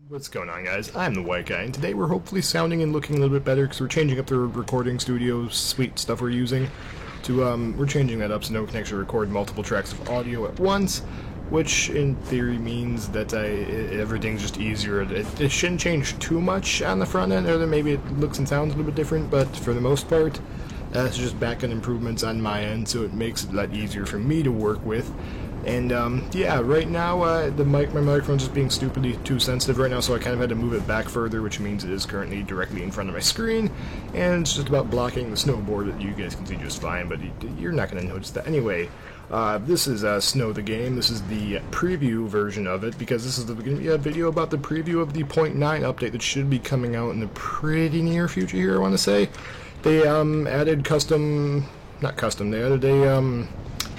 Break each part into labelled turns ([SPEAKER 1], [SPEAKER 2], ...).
[SPEAKER 1] What's going on, guys? I'm the White Guy, and today we're hopefully sounding and looking a little bit better because we're changing up the recording studio suite stuff we're using to, we're changing that up so now we can actually record multiple tracks of audio at once, which in theory means that everything's just easier. It shouldn't change too much on the front end, other than maybe it looks and sounds a little bit different, but for the most part, it's just back-end improvements on my end, so it makes it a lot easier for me to work with. And, yeah, right now, my microphone's just being stupidly too sensitive right now, so I kind of had to move it back further, which means it is currently directly in front of my screen, and it's just about blocking the snowboard that you guys can see just fine, but you're not going to notice that. Anyway, this is Snow the Game. This is the preview version of it, because this is going to be a video about the preview of the 0.9 update that should be coming out in the pretty near future here, I want to say. They, added they added a,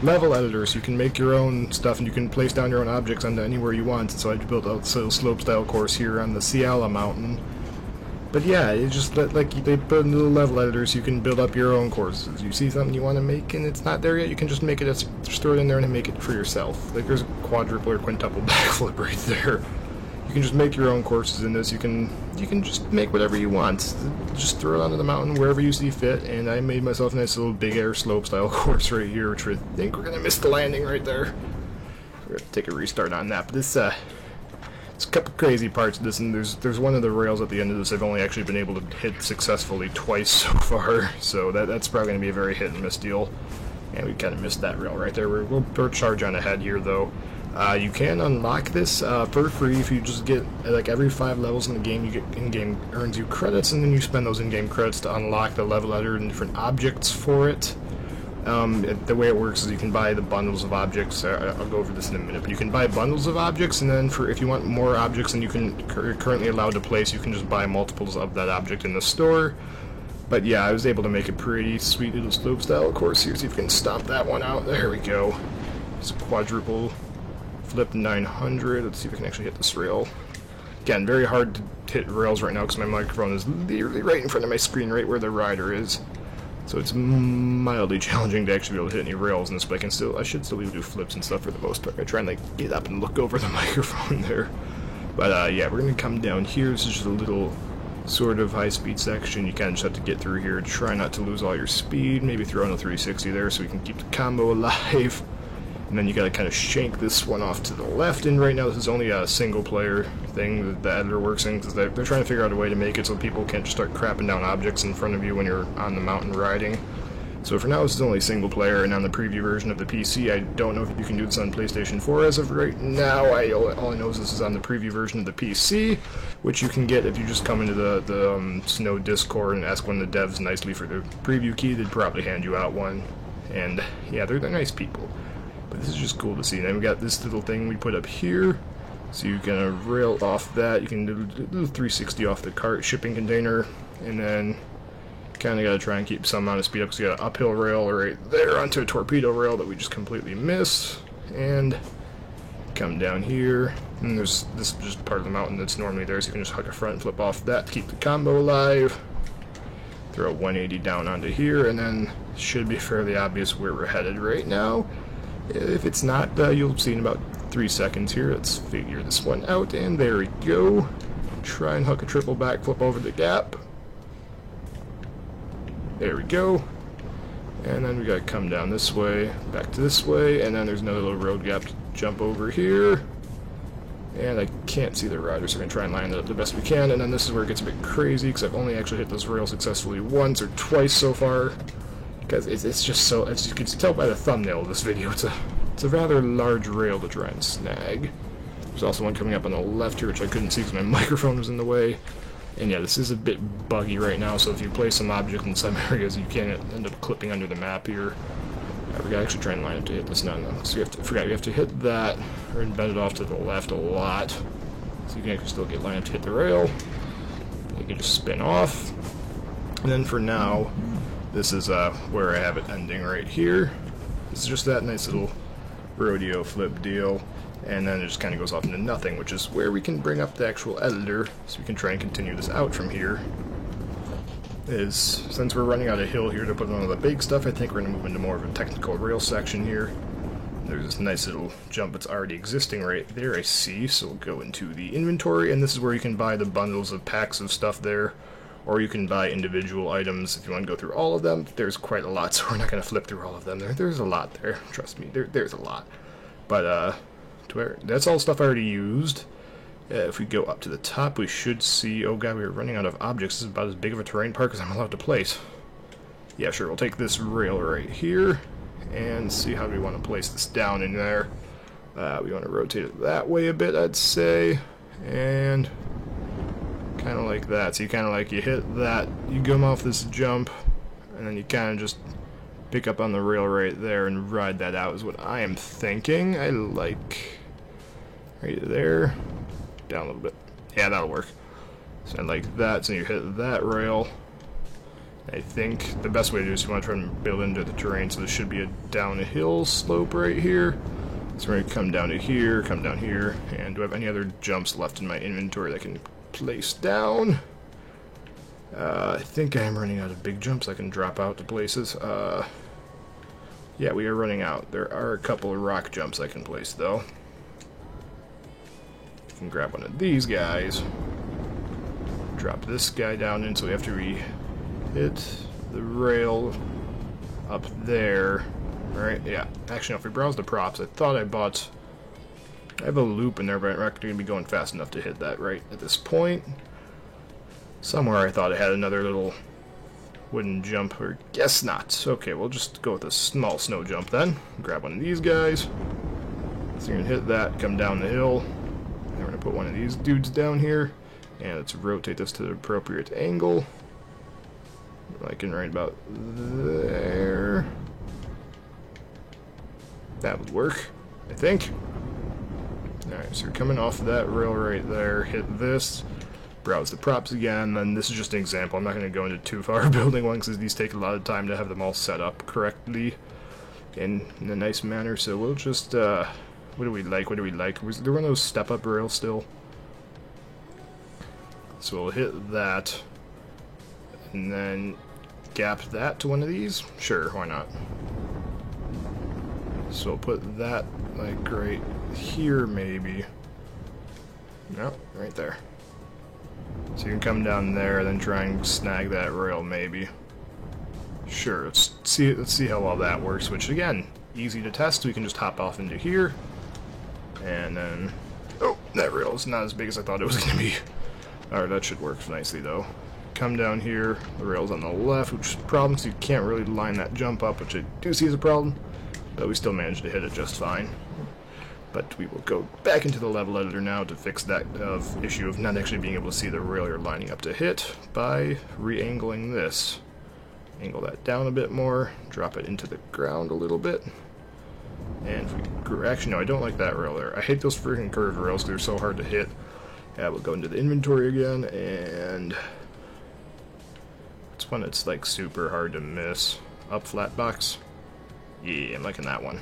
[SPEAKER 1] level editor, so you can make your own stuff and you can place down your own objects onto anywhere you want. So I built a little slope style course here on the Ciala mountain. But yeah, it's just like they put in little level editors so you can build up your own courses. You see something you want to make and it's not there yet, you can just make it, just throw it in there and make it for yourself. Like there's a quadruple or quintuple backflip right there. You can just make your own courses in this. You can just make whatever you want. Just throw it onto the mountain wherever you see fit. And I made myself a nice little big air slope style course right here, which I think we're gonna miss the landing right there. We're gonna take a restart on that. But this it's a couple crazy parts of this, and there's one of the rails at the end of this I've only actually been able to hit successfully twice so far. So that's probably gonna be a very hit and miss deal. And we kind of missed that rail right there. We'll charge on ahead here though. You can unlock this for free if you just get, like, every 5 levels in the game, you get in-game earns you credits, and then you spend those in-game credits to unlock the level editor and different objects for it. The way it works is you can buy the bundles of objects. I'll go over this in a minute, but you can buy bundles of objects, and then if you want more objects than you can currently allowed to place, you can just buy multiples of that object in the store. But yeah, I was able to make a pretty sweet little slope style course here. See if we can stomp that one out. There we go. It's a quadruple flip 900. Let's see if we can actually hit this rail. Again, very hard to hit rails right now because my microphone is literally right in front of my screen, right where the rider is. So it's mildly challenging to actually be able to hit any rails in this, but I should still be able to do flips and stuff for the most part. I try and like get up and look over the microphone there. But yeah, we're gonna come down here. This is just a little sort of high-speed section. You kind of just have to get through here. Try not to lose all your speed. Maybe throw in a 360 there so we can keep the combo alive. And then you gotta kind of shank this one off to the left, and right now this is only a single player thing that the editor works in, because they're trying to figure out a way to make it so people can't just start crapping down objects in front of you when you're on the mountain riding. So for now this is only single player, and on the preview version of the PC, I don't know if you can do this on PlayStation 4 as of right now. All I know is this is on the preview version of the PC, which you can get if you just come into the Snow Discord and ask one of the devs nicely for the preview key. They'd probably hand you out one, and yeah, they're nice people. But this is just cool to see. And then we got this little thing we put up here, so you can rail off that. You can do a little 360 off the cart shipping container, and then kind of got to try and keep some amount of speed up because you got an uphill rail right there onto a torpedo rail that we just completely missed. And come down here, and this is just part of the mountain that's normally there, so you can just hook a front flip off that to keep the combo alive. Throw a 180 down onto here, and then it should be fairly obvious where we're headed right now. If it's not, you'll see in about 3 seconds here. Let's figure this one out, and there we go. Try and hook a triple backflip over the gap. There we go. And then we gotta come down this way, back to this way, and then there's another little road gap to jump over here. And I can't see the rider, so we're gonna try and line it up the best we can. And then this is where it gets a bit crazy, because I've only actually hit this rail successfully once or twice so far. Because it's just so, as you can tell by the thumbnail of this video, it's a rather large rail to try and snag. There's also one coming up on the left here, which I couldn't see because my microphone was in the way. And yeah, this is a bit buggy right now, so if you place some object in some areas, you can end up clipping under the map here. We gotta actually try and line up to hit this now. So you have to hit that, or embed it off to the left a lot. So you can actually still get lined up to hit the rail. You can just spin off. And then for now, this is where I have it ending right here. This is just that nice little rodeo flip deal, and then it just kind of goes off into nothing, which is where we can bring up the actual editor, so we can try and continue this out from here. Since we're running out of hill here to put on all the big stuff, I think we're going to move into more of a technical rail section here. there's this nice little jump that's already existing right there, I see. So we'll go into the inventory, and this is where you can buy the bundles of packs of stuff there, or you can buy individual items if you want to go through all of them. There's quite a lot, so we're not going to flip through all of them. There's a lot there, trust me, there's a lot. But that's all stuff I already used. If we go up to the top, we should see, oh god, we're running out of objects. This is about as big of a terrain park as I'm allowed to place. Yeah, sure, we'll take this rail right here, and see how we want to place this down in there. We want to rotate it that way a bit, I'd say, and kind of like that. So you kind of like, you hit that, you come off this jump, and then you kind of just pick up on the rail right there and ride that out is what I am thinking. I like right there, down a little bit. Yeah, that'll work. So I like that, so you hit that rail. I think the best way to do is you want to try and build into the terrain, so there should be a downhill slope right here. So we're going to come down to here, come down here, and do I have any other jumps left in my inventory that I can place down? I think I am running out of big jumps I can drop out to places. Yeah, we are running out. There are a couple of rock jumps I can place, though. You can grab one of these guys, drop this guy down in, so we have to hit the rail up there. Right, yeah. Actually, no, if we browse the props, I thought I have a loop in there, but I'm not going to be going fast enough to hit that right at this point. Somewhere I thought I had another little wooden jump, or guess not. Okay, we'll just go with a small snow jump then. Grab one of these guys. So you're going to hit that, come down the hill. And we're going to put one of these dudes down here. And let's rotate this to the appropriate angle. Like in right about there. That would work, I think. Alright, so you're coming off of that rail right there, hit this, browse the props again, and this is just an example. I'm not going to go into too far building one because these take a lot of time to have them all set up correctly in a nice manner, so we'll just, what do we like, Was there one of those step-up rails still? So we'll hit that, and then gap that to one of these? Sure, why not? So we'll put that, like, right here, maybe. No, right there. So you can come down there, then try and snag that rail, maybe. Sure, let's see how well that works, which, again, easy to test. We can just hop off into here, and then... Oh, that rail is not as big as I thought it was going to be. Alright, that should work nicely, though. Come down here, the rail's on the left, which is a problem, so you can't really line that jump up, which I do see as a problem. But we still managed to hit it just fine. But we will go back into the level editor now to fix that issue of not actually being able to see the rail you're lining up to hit by re-angling this. Angle that down a bit more, drop it into the ground a little bit. And if we... Actually, no, I don't like that rail there. I hate those freaking curved rails because they're so hard to hit. Yeah, we'll go into the inventory again, and... It's one that's like super hard to miss. Up flat box. Yeah, I'm liking that one.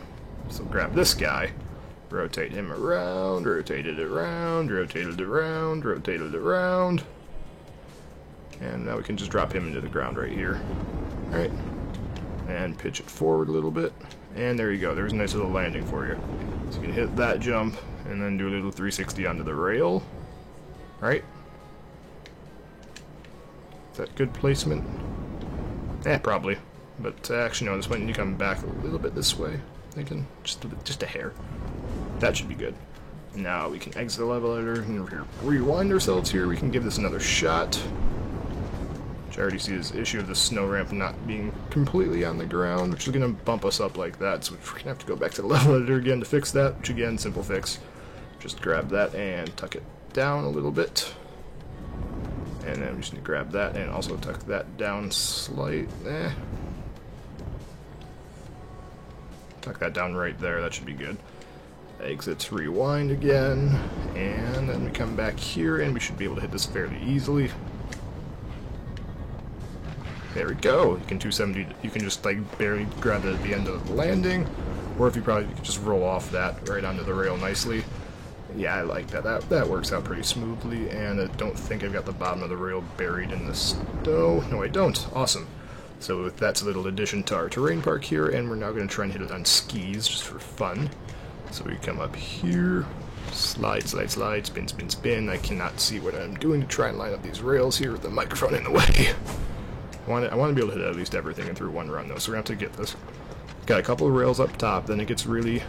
[SPEAKER 1] So grab this guy, rotate him around, rotate it around, rotate it around, rotate it around. And now we can just drop him into the ground right here. Alright. And pitch it forward a little bit. And there you go, there's a nice little landing for you. So you can hit that jump, and then do a little 360 onto the rail. Right? Is that good placement? Eh, probably. But actually, no, this one you come back a little bit this way. Thinking just a hair. That should be good. Now we can exit the level editor and rewind ourselves here. We can give this another shot. Which I already see this issue of the snow ramp not being completely on the ground, which is going to bump us up like that. So we're going to have to go back to the level editor again to fix that. Which again, simple fix. Just grab that and tuck it down a little bit. And then we just need to grab that and also tuck that down tuck that down right there, that should be good. Exits, rewind again, and then we come back here and we should be able to hit this fairly easily. There we go. You can 270, you can just like barely grab it at the end of the landing, or if you could just roll off that right onto the rail nicely. Yeah, I like that. That works out pretty smoothly, and I don't think I've got the bottom of the rail buried in the snow. No, I don't. Awesome. So that's a little addition to our terrain park here, and we're now going to try and hit it on skis just for fun. So we come up here, slide, slide, slide, spin, spin, spin. I cannot see what I'm doing to try and line up these rails here with the microphone in the way. I want to be able to hit at least everything in through one run though, so we're going to have to get this. Got a couple of rails up top, then it gets really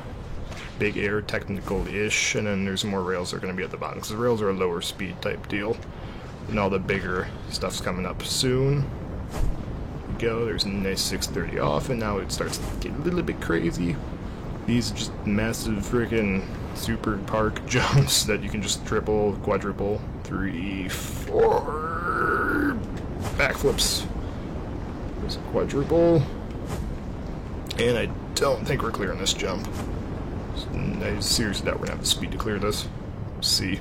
[SPEAKER 1] big air, technical-ish, and then there's more rails that are going to be at the bottom, because the rails are a lower speed type deal. And all the bigger stuff's coming up soon. There we go, there's a nice 630 off, and now it starts to get a little bit crazy. These are just massive freaking super park jumps that you can just triple, quadruple, 3, 4 backflips. There's a quadruple. And I don't think we're clearing this jump. I seriously doubt we're gonna have the speed to clear this. Let's see.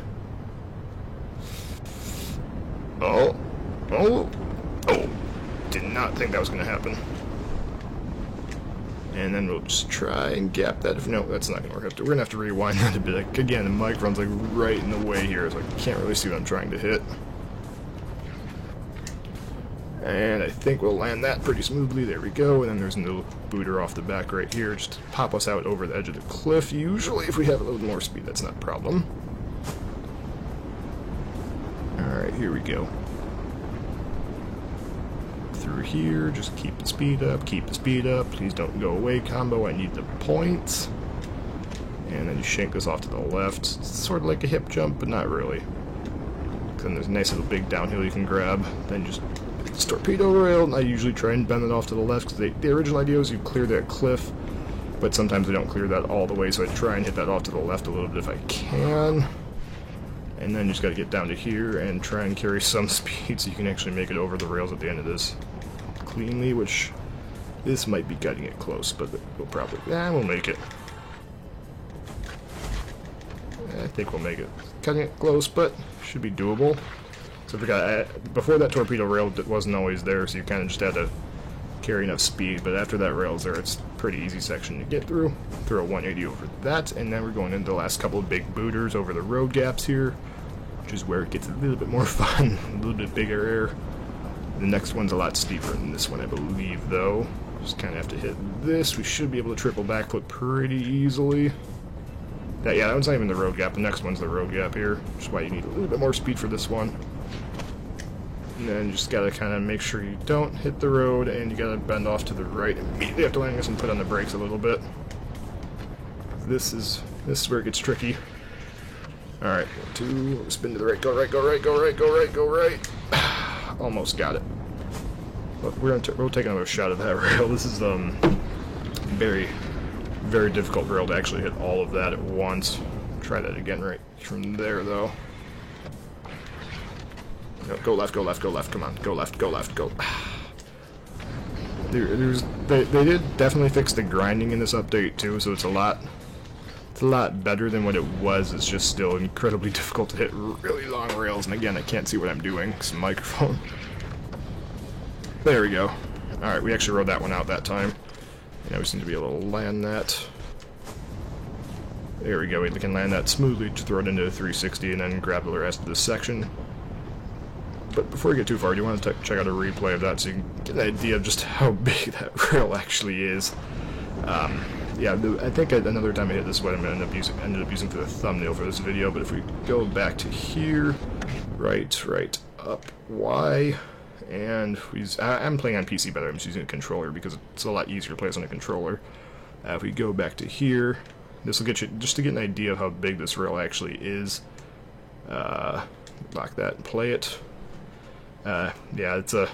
[SPEAKER 1] Oh. Did not think that was gonna happen. And then we'll just try and gap that. No, that's not gonna work. We're gonna have to rewind that a bit. Like, again, the microphone's like right in the way here, so I can't really see what I'm trying to hit. And I think we'll land that pretty smoothly. There we go. And then there's a little booter off the back right here, just to pop us out over the edge of the cliff. Usually, if we have a little more speed, that's not a problem. Alright, here we go. Through here, just keep the speed up, keep the speed up. Please don't go away, combo. I need the points. And then you shank this off to the left. It's sort of like a hip jump, but not really. Then there's a nice little big downhill you can grab. Then just this torpedo rail, and I usually try and bend it off to the left, because the original idea is you clear that cliff, but sometimes we don't clear that all the way, so I try and hit that off to the left a little bit if I can. And then you just got to get down to here and try and carry some speed so you can actually make it over the rails at the end of this cleanly, which this might be cutting it close, but we'll probably, we'll make it. I think we'll make it. Cutting it close, but should be doable. So I forgot, before that torpedo rail wasn't always there, so you kind of just had to carry enough speed, but after that rail's there, it's a pretty easy section to get through. Throw a 180 over that, and then we're going into the last couple of big booters over the road gaps here, which is where it gets a little bit more fun, a little bit bigger air. The next one's a lot steeper than this one, I believe, though. Just kind of have to hit this. We should be able to triple backflip pretty easily. That one's not even the road gap. The next one's the road gap here, which is why you need a little bit more speed for this one. And then you just gotta kind of make sure you don't hit the road, and you gotta bend off to the right immediately after landing this and put on the brakes a little bit. This is where it gets tricky. Alright, 2, spin to the right, go right, go right, go right, go right, go right. Almost got it. But we'll take another shot at that rail. This is very, very difficult rail to actually hit all of that at once. Try that again right from there, though. No, go left, go left, go left. Come on, go left, go left, go. They did definitely fix the grinding in this update too, so it's a lot better than what it was. It's just still incredibly difficult to hit really long rails, and again, I can't see what I'm doing. It's a microphone. There we go. Alright, we actually rode that one out that time. Now we seem to be able to land that. There we go, we can land that smoothly to throw it into a 360 and then grab the rest of this section. But before we get too far, I do want to check out a replay of that so you can get an idea of just how big that rail actually is. Yeah, I think another time I hit this one, I'm going to ended up using for the thumbnail for this video, but if we go back to here, right, up, Y, and I'm playing on PC, but I'm just using a controller because it's a lot easier to play this on a controller. If we go back to here, this will get you, just to get an idea of how big this rail actually is. Lock that and play it. Yeah, it's a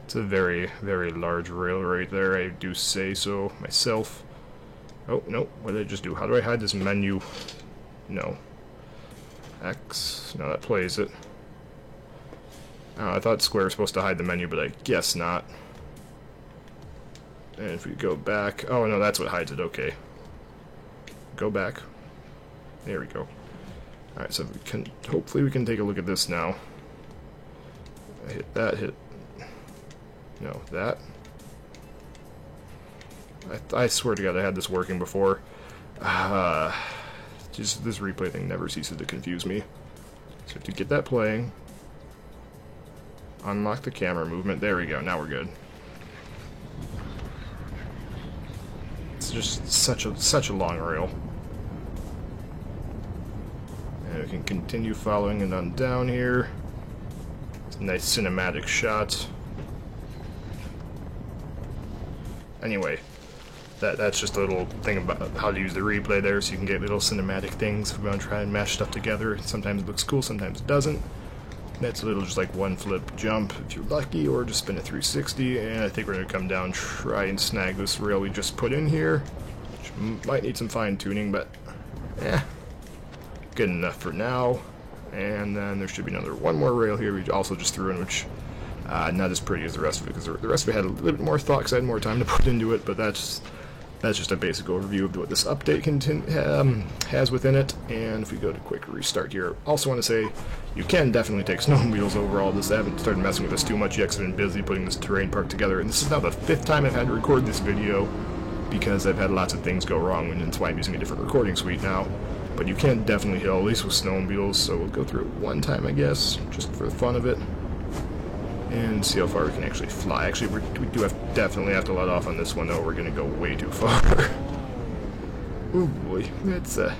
[SPEAKER 1] very, very large rail right there, I do say so myself. Oh, no, what did I just do? How do I hide this menu? No. X, no, that plays it. I thought square was supposed to hide the menu, but I guess not. And if we go back, oh no, that's what hides it, okay. Go back. There we go. Alright, so hopefully we can take a look at this now. I hit that, no, that. I swear to God I had this working before. Just this replay thing never ceases to confuse me. So to get that playing, unlock the camera movement, there we go, now we're good. It's just such a long rail. And we can continue following it on down here. It's a nice cinematic shot. Anyway, that's just a little thing about how to use the replay there, so you can get little cinematic things if we're going to try and mash stuff together. Sometimes it looks cool, sometimes it doesn't. That's a little just like one flip jump if you're lucky, or just spin a 360, and I think we're going to come down, try and snag this rail we just put in here, which might need some fine tuning, but good enough for now. And then there should be one more rail here we also just threw in, which not as pretty as the rest of it, because the rest of it had a little bit more thought because I had more time to put into it, but that's just a basic overview of what this update has within it. And if we go to quick restart here, also want to say you can definitely take snowmobiles overall. I haven't started messing with this too much yet because I've been busy putting this terrain park together, and this is now the 5th time I've had to record this video because I've had lots of things go wrong, and that's why I'm using a different recording suite now. But you can definitely hill, at least with snowmobiles, so we'll go through it one time, I guess, just for the fun of it, and see how far we can actually fly. Actually, we do definitely have to let off on this one, though. We're going to go way too far. Oh boy, that's a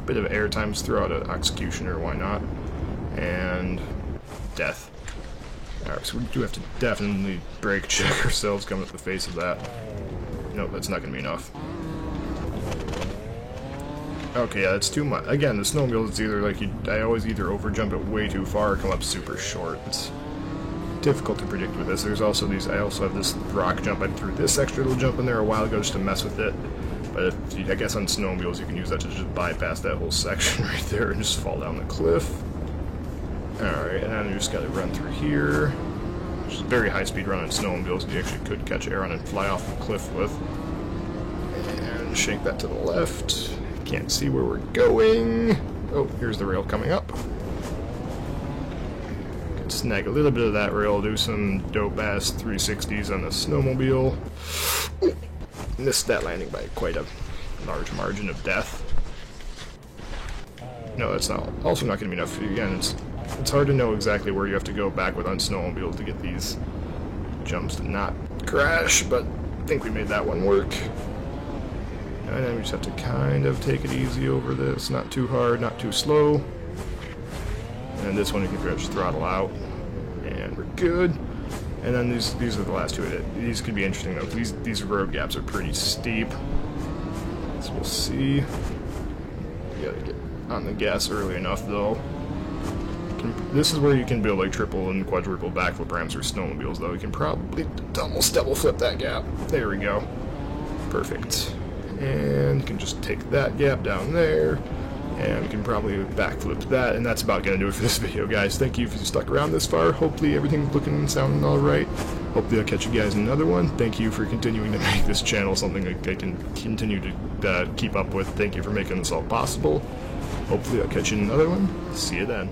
[SPEAKER 1] bit of air times. Throw out an executioner, why not? And death. Alright, so we do have to definitely brake check ourselves coming up the face of that. Nope, that's not going to be enough. Okay, yeah, that's too much. Again, the snowmobile is either like I always either overjump it way too far or come up super short. It's difficult to predict with this. There's also I also have this rock jump. I threw this extra little jump in there a while ago just to mess with it. But I guess on snowmobiles you can use that to just bypass that whole section right there and just fall down the cliff. Alright, and then you just gotta run through here. Which is a very high speed run on snowmobiles you actually could catch air on and fly off the cliff with. And shake that to the left. Can't see where we're going. Oh, here's the rail coming up. Can snag a little bit of that rail, do some dope-ass 360s on the snowmobile. Ooh, missed that landing by quite a large margin of death. No, that's also not going to be enough. Again, it's hard to know exactly where you have to go backward on snowmobile to get these jumps to not crash, but I think we made that one work. And then we just have to kind of take it easy over this, not too hard, not too slow. And this one you can just throttle out, and we're good. And then these are the last two. These could be interesting though. These road gaps are pretty steep, so we'll see. You gotta get on the gas early enough though. This is where you can build like triple and quadruple backflip ramps for snowmobiles though. You can probably almost double flip that gap. There we go. Perfect. And you can just take that gap down there, and we can probably backflip that, and that's about going to do it for this video, guys. Thank you if you stuck around this far. Hopefully everything's looking and sounding alright. Hopefully I'll catch you guys in another one. Thank you for continuing to make this channel something I can continue to keep up with. Thank you for making this all possible. Hopefully I'll catch you in another one. See you then.